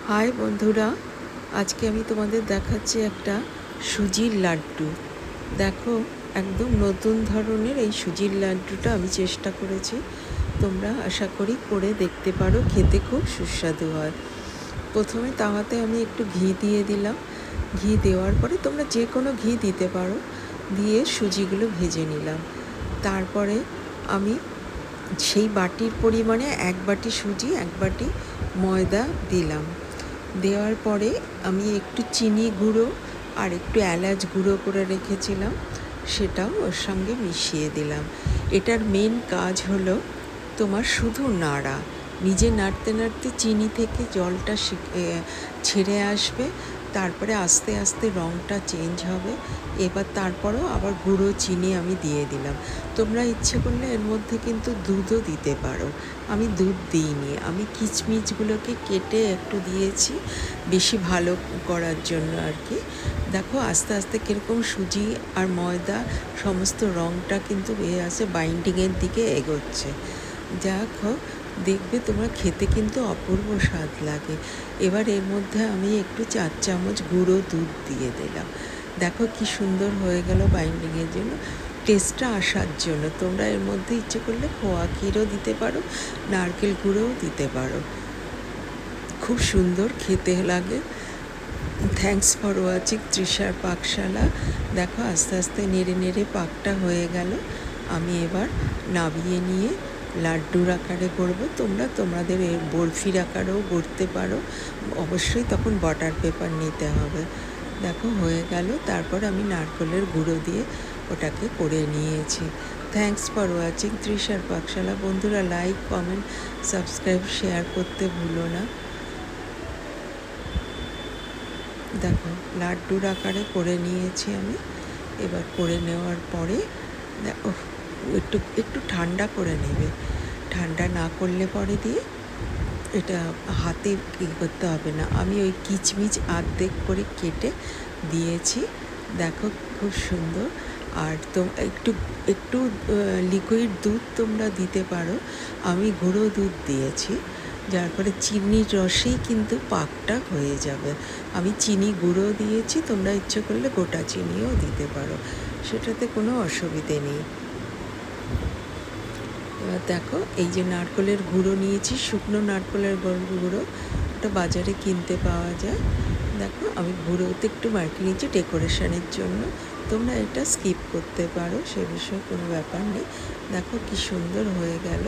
High বন্ধুরা, আজকে আমি তোমাদের দেখাচ্ছি একটা সুজির লাড্ডু। দেখো, একদম নতুন ধরনের এই সুজির লাড্ডুটা আমি চেষ্টা করেছি। তোমরা আশা করি করে দেখতে পারো, খেতে খুব সুস্বাদু হয়। প্রথমে তাওয়াতে আমি একটু ঘি দিয়ে দিলাম। ঘি দেওয়ার পরে তোমরা যে কোনো ঘি দিতে পারো, দিয়ে সুজিগুলো ভেজে নিলাম। তারপরে আমি সেই বাটির পরিমাণে 1 বাটি সুজি 1 বাটি ময়দা দিলাম। দেওয়ার পরে আমি একটু চিনি গুঁড়ো আর একটু এলাচ গুঁড়ো করে রেখেছিলাম, সেটাও ওর সঙ্গে মিশিয়ে দিলাম। এটার মেন কাজ হলো তোমার শুধু নাড়া। নিজে নাড়তে নাড়তে চিনি থেকে জলটা ছেড়ে আসবে, তারপরে আস্তে আস্তে রঙটা চেঞ্জ হবে। এবার তারপরও আবার গুঁড়ো চিনি আমি দিয়ে দিলাম। তোমরা ইচ্ছে করলে এর মধ্যে কিন্তু দুধও দিতে পারো। আমি দুধ দিইনি, আমি কিচমিচগুলোকে কেটে একটু দিয়েছি বেশি ভালো করার জন্য আর কি। দেখো আস্তে আস্তে কীরকম সুজি আর ময়দা সমস্ত রঙটা কিন্তু আসে, বাইন্ডিংয়ের দিকে এগোচ্ছে। দেখো, দেখবে তোমরা খেতে কিন্তু অপূর্ব স্বাদ লাগে। এবার এর মধ্যে আমি একটু 4 চামচ গুঁড়ো দুধ দিয়ে দিলাম। দেখো কি সুন্দর হয়ে গেল বাইন্ডিংয়ের জন্য, টেস্টটা আসার জন্য। তোমরা এর মধ্যে ইচ্ছে করলে খোয়া ক্ষীরও দিতে পারো, নারকেল গুঁড়োও দিতে পারো, খুব সুন্দর খেতে লাগে। থ্যাঙ্কস ফর ওয়াচিং তৃষার পাকশালা। দেখো আস্তে আস্তে নেড়ে নেড়ে পাকটা হয়ে গেল। আমি এবার নামিয়ে নিয়ে লাড্ডুর আকারে করব। তোমরা তোমাদের এর বরফির আকারেও গড়তে পারো, অবশ্যই তখন বাটার পেপার নিতে হবে। দেখো হয়ে গেল। তারপর আমি নারকেলের গুঁড়ো দিয়ে ওটাকে করে নিয়েছি। থ্যাঙ্কস ফর ওয়াচিং তৃষার পাকশালা। বন্ধুরা, লাইক, কমেন্ট, সাবস্ক্রাইব, শেয়ার করতে ভুলো না। দেখো লাড্ডুর আকারে করে নিয়েছি আমি। এবার করে নেওয়ার পরে দেখো একটু একটু ঠান্ডা করে নেবে। ঠান্ডা না করলে পরে দিয়ে এটা হাতে কী করতে হবে না। আমি ওই কিচমিচ আর্ধেক করে কেটে দিয়েছি। দেখো খুব সুন্দর। আর তো একটু একটু লিকুইড দুধ তোমরা দিতে পারো, আমি গুঁড়ো দুধ দিয়েছি, যার ফলে চিনির রসেই কিন্তু পাকটা হয়ে যাবে। আমি চিনি গুঁড়ো দিয়েছি, তোমরা ইচ্ছে করলে গোটা চিনিও দিতে পারো, সেটাতে কোনো অসুবিধে নেই। এবার দেখো, এই যে নারকেলের গুঁড়ো নিয়েছি, শুকনো নারকেলের গুঁড়ো, ওটা বাজারে কিনতে পাওয়া যায়। দেখো আমি গুঁড়োতে একটু মার্কি নিয়েছি ডেকোরেশনের জন্য। তোমরা এটা স্কিপ করতে পারো, সে বিষয়ে কোনো ব্যাপার নেই। দেখো কি সুন্দর হয়ে গেল।